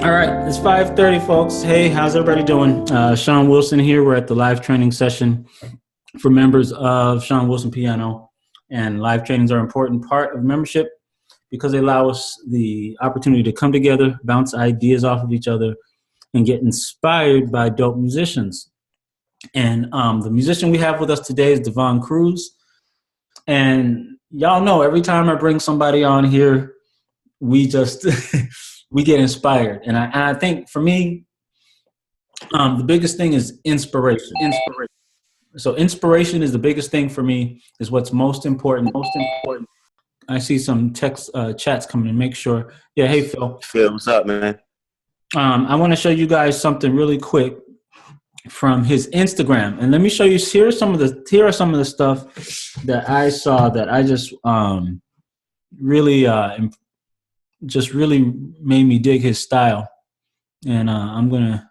All right, it's 5:30, folks. Hey, how's everybody doing? Sean Wilson here. We're at the live training session for members of Sean Wilson Piano. And live trainings are an important part of membership because they allow us the opportunity to come together, bounce ideas off of each other, and get inspired by dope musicians. And the musician we have with us today is Dvon Cruse. And y'all know every time I bring somebody on here, we just we get inspired. And I think for me, the biggest thing is inspiration. So inspiration is the biggest thing for me, is what's most important. I see some text chats coming in. Make sure. Yeah, hey, Phil. Phil, what's up, man? I want to show you guys something really quick from his Instagram. And let me show you, here are some of the stuff that I saw that I just really made me dig his style. And I'm gonna,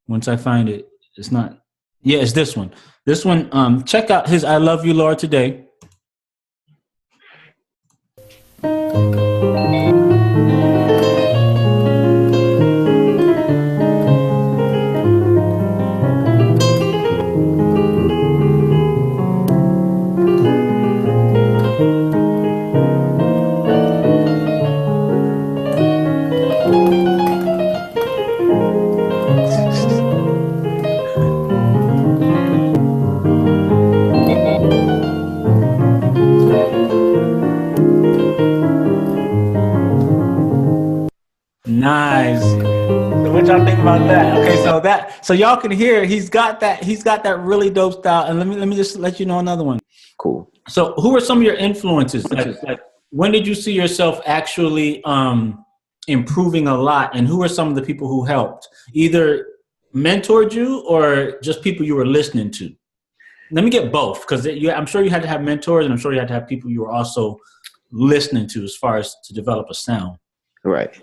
once I find it, it's this one. This one, check out his I Love You, Lord, today. Nice. So what y'all think about that? Okay, so y'all can hear he's got that really dope style. And let me just let you know another one. Cool. So who are some of your influences? Like when did you see yourself actually improving a lot, and who are some of the people who helped? Either mentored you or just people you were listening to? Let me get both, because I'm sure you had to have mentors, and I'm sure you had to have people you were also listening to as far as to develop a sound. Right.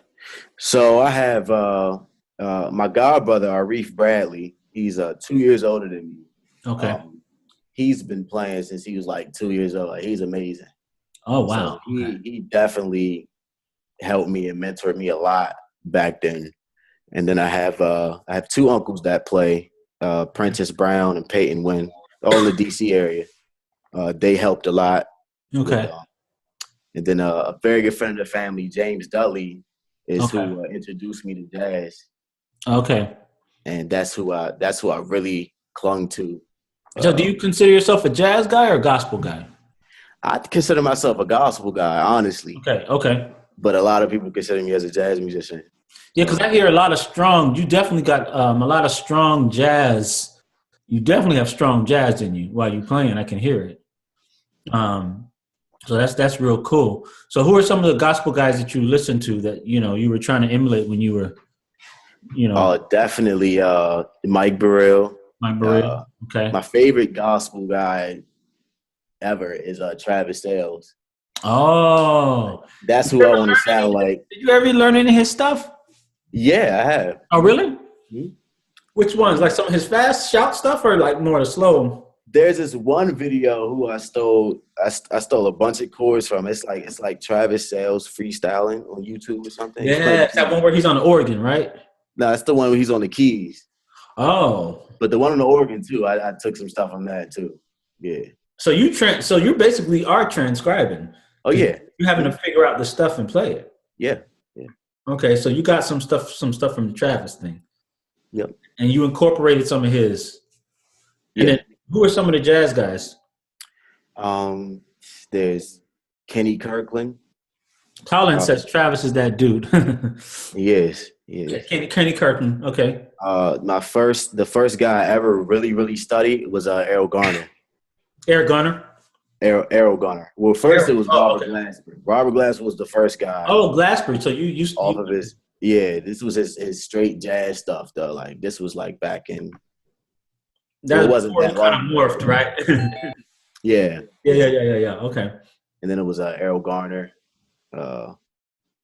So I have my godbrother, Arif Bradley. He's 2 years older than me. Okay. He's been playing since he was like 2 years old. Like, he's amazing. Oh, wow. So he definitely helped me and mentored me a lot back then. And then I have two uncles that play, Prentice Brown and Peyton Wynn, all in the DC area. They helped a lot. Okay. And then a very good friend of the family, James Dudley, is Okay. who introduced me to jazz. Okay. And that's who I really clung to. So do you consider yourself a jazz guy or a gospel guy? I consider myself a gospel guy, honestly. Okay. But a lot of people consider me as a jazz musician. Yeah, because I hear a lot of strong, you definitely got a lot of strong jazz. You definitely have strong jazz in you while you're playing. I can hear it. So that's real cool. So who are some of the gospel guys that you listen to that, you were trying to emulate when you were, Definitely Mike Burrell. Mike Burrell. Okay. My favorite gospel guy ever is Travis Sales. Oh. That's who I want to sound like. Did you ever learn any of his stuff? Yeah, I have. Oh, really? Mm-hmm. Which ones? Like some of his fast shout stuff, or like more slow? There's this one video who I stole a bunch of chords from. It's like Travis Sales freestyling on YouTube or something. Yeah, it's that one where he's on the organ, right? No, that's the one where he's on the keys. Oh. But the one on the organ too, I took some stuff from that too. Yeah. So you basically are transcribing. Oh yeah. You're having to figure out the stuff and play it. Yeah. Okay, so you got some stuff from the Travis thing. Yep. And you incorporated some of his. Yeah. And then who are some of the jazz guys? There's Kenny Kirkland. Colin says Travis is that dude. Yes. Kenny Kirkland. Okay. The first guy I ever really studied was Errol Garner. Eric Garner. Errol Garner. Well, first it was Robert Glasper. Robert Glasper was the first guy. Oh, Glasper. So you off of his. Yeah, this was his straight jazz stuff though. Like this was like back in. That wasn't that kind of morphed, right? Yeah. Yeah. Okay. And then it was Errol Garner,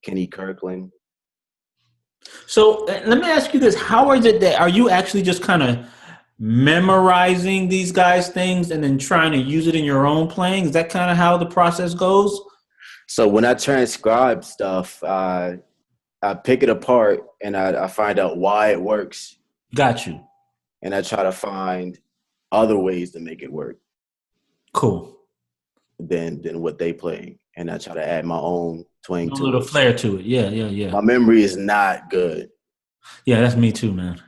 Kenny Kirkland. So let me ask you this: how is it that are you actually just kind of memorizing these guys' things and then trying to use it in your own playing? Is that kind of how the process goes? So when I transcribe stuff, I I pick it apart and I find out why it works, Got you. and I try to find other ways to make it work Cool. than what they play, and I try to add my own twang A to little it. flair to it. Yeah, yeah, yeah. My memory is not good. Yeah, that's me too, man.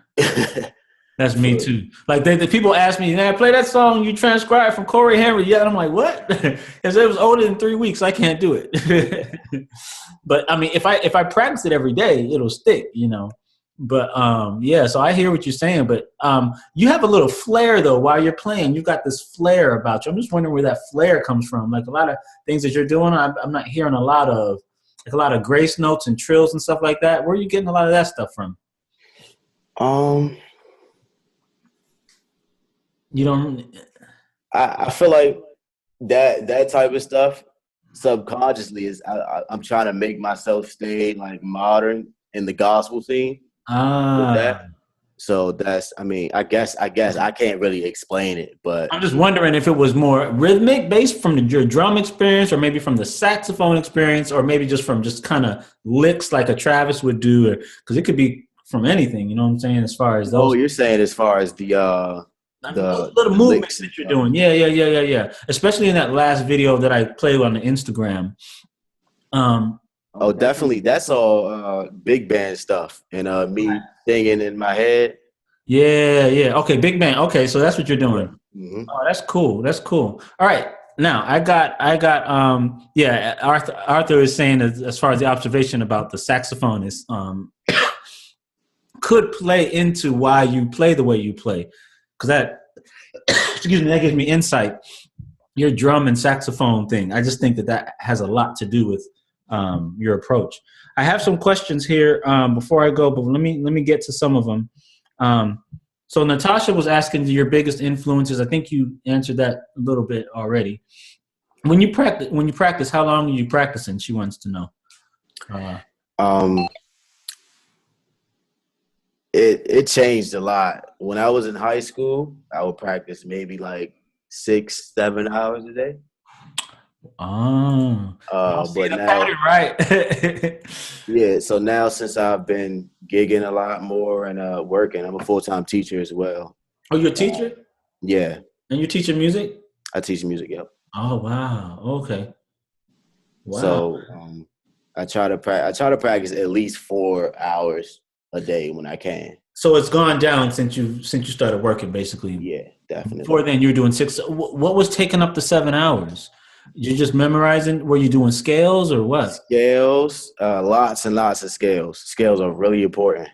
That's For- me too. Like the people ask me, "Man, play that song you transcribed from Corey Henry." Yeah, and I'm like, "What?" Because it was older than 3 weeks. I can't do it. But I mean, if I practice it every day, it'll stick, you know. But yeah. So I hear what you're saying. But you have a little flair though while you're playing. You've got this flair about you. I'm just wondering where that flair comes from. Like a lot of things that you're doing, I'm not hearing a lot of grace notes and trills and stuff like that. Where are you getting a lot of that stuff from? You don't. I feel like that type of stuff subconsciously is I'm trying to make myself stay like modern in the gospel scene with that. So that's, I mean, I guess I can't really explain it, but I'm just wondering if it was more rhythmic based from your drum experience, or maybe from the saxophone experience, or maybe just from just kind of licks like a Travis would do, because it could be from anything. You know what I'm saying? As far as those, you're saying as far as the little movements that you're doing. Yeah. Especially in that last video that I played on the Instagram. Oh, definitely. That's all big band stuff and me singing in my head. Yeah. Okay, big band. Okay, so that's what you're doing. Mm-hmm. Oh, that's cool. That's cool. All right. Now I got yeah, Arthur is saying as far as the observation about the saxophonist could play into why you play the way you play. Because that excuse me, that gives me insight. Your drum and saxophone thing. I just think that has a lot to do with your approach. I have some questions here before I go, but let me get to some of them. So Natasha was asking your biggest influences. I think you answered that a little bit already. When you practice, how long are you practicing? She wants to know. It changed a lot. When I was in high school, I would practice maybe like 6-7 hours a day. Oh, but now, pattern, right? yeah. So now, since I've been gigging a lot more and working, I'm a full-time teacher as well. Oh, you're a teacher? Yeah. And you're teaching music? I teach music. Yep. Oh wow. Okay. Wow. So I try to practice at least 4 hours a day when I can. So it's gone down since you started working, basically. Yeah, definitely. Before then, you were doing 6. What was taking up the 7 hours? You just memorizing? Were you doing scales or what? Scales, lots and lots of scales. Scales are really important.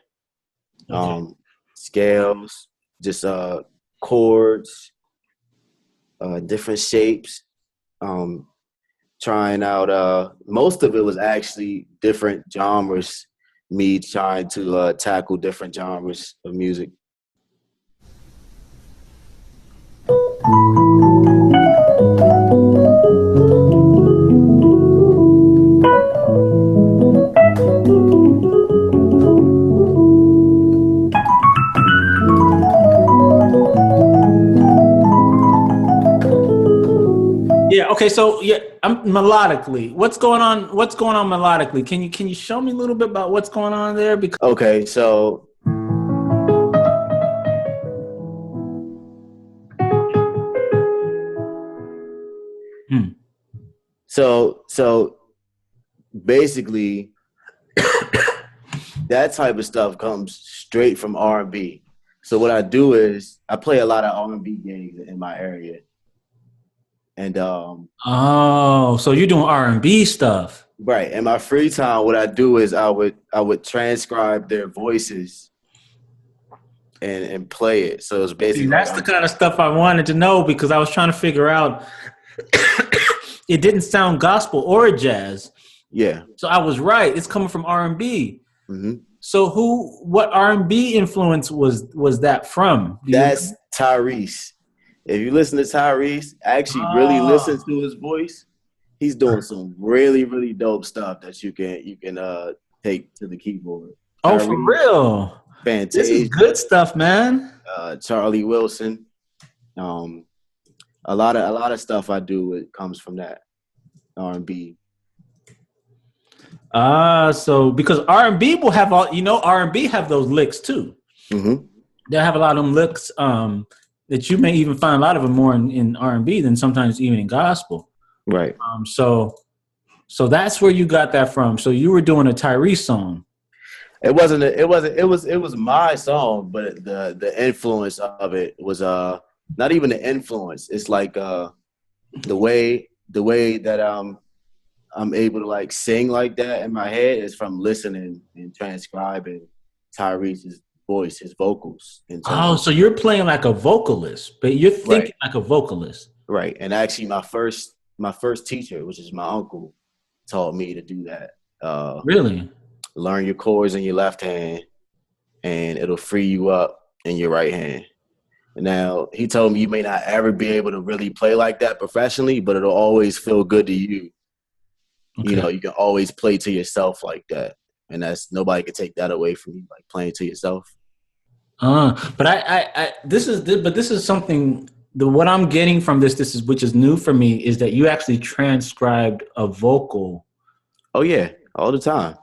Okay. Scales, just chords, different shapes. Trying out. Most of it was actually different genres. Me trying to tackle different genres of music. Yeah. Okay. So yeah, melodically, what's going on? What's going on melodically? Can you show me a little bit about what's going on there? Because okay, so so basically, that type of stuff comes straight from R&B. So what I do is I play a lot of R&B gigs in my area. And oh, so you're doing R&B stuff, right? In my free time, what I do is I would transcribe their voices and play it. So it's basically that's the kind of stuff I wanted to know, because I was trying to figure out. It didn't sound gospel or jazz. Yeah. So I was right. It's coming from R&B. Mm-hmm. So what R&B influence was that from? That's Tyrese. If you listen to Tyrese, actually really listen to his voice, he's doing some really, really dope stuff that you can take to the keyboard. Oh, Tyrese, for real? Fantasia, this is good stuff, man. Charlie Wilson. A lot of stuff I do, it comes from that R&B. So because R&B will have all, R&B have those licks too. Mm-hmm. They have a lot of them licks that you may even find a lot of them more in R&B than sometimes even in gospel. Right. So that's where you got that from. So you were doing a Tyrese song. It was my song, but the influence of it was not even the influence. It's like the way that I'm able to like sing like that in my head is from listening and transcribing Tyrese's voice, his vocals. So you're playing like a vocalist, but you're thinking like a vocalist. Right. And actually my first teacher, which is my uncle, taught me to do that. Really? Learn your chords in your left hand and it'll free you up in your right hand. And now he told me you may not ever be able to really play like that professionally, but it'll always feel good to you. Okay. You can always play to yourself like that. And nobody can take that away from you, like playing to yourself. But this is something what I'm getting from this which is new for me, is that you actually transcribed a vocal. Oh yeah, all the time.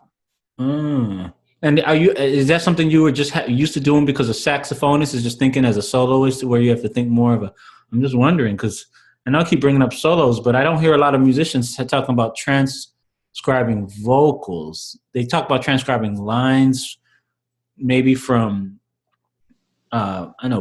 And is that something you were just used to doing because a saxophonist is just thinking as a soloist, where you have to think more of I'm just wondering, because, and I'll keep bringing up solos, but I don't hear a lot of musicians talking about transcribing vocals. They talk about transcribing lines, maybe from,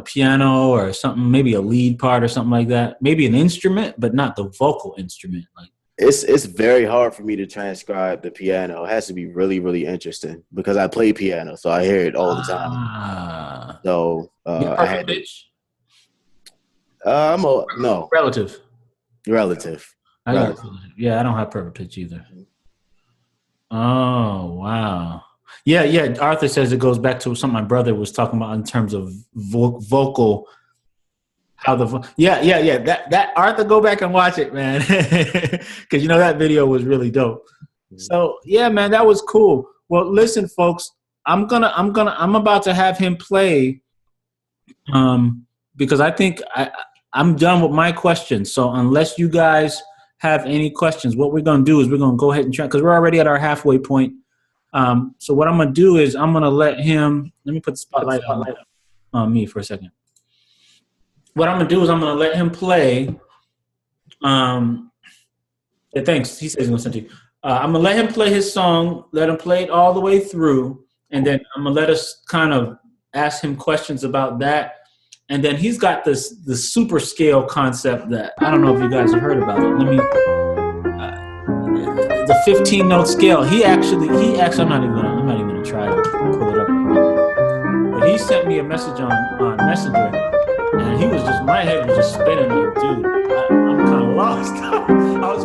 piano or something, maybe a lead part or something like that. Maybe an instrument, but not the vocal instrument. Like, it's very hard for me to transcribe the piano. It has to be really, really interesting because I play piano, so I hear it all the time. So I had pitch. No. Relative. Yeah, I don't have perfect pitch either. Oh wow. Yeah. Arthur says it goes back to something my brother was talking about in terms of vocal. How that Arthur, go back and watch it, man, because that video was really dope. So yeah, man, that was cool. Well, listen, folks, I'm about to have him play, because I think I'm done with my questions. So unless you guys have any questions, what we're gonna do is we're gonna go ahead and try, because we're already at our halfway point. So what I'm gonna do is I'm gonna let me put the spotlight on me for a second. What I'm gonna do is I'm gonna let him play. Thanks. He says he's gonna send to you. I'm gonna let him play his song. Let him play it all the way through, and then I'm gonna let us kind of ask him questions about that. And then he's got the super scale concept that I don't know if you guys have heard about it. The 15-note scale. He actually. I'm not even gonna try to pull it up. But he sent me a message on Messenger. And my head was just spinning like, dude, I'm kind of lost. I was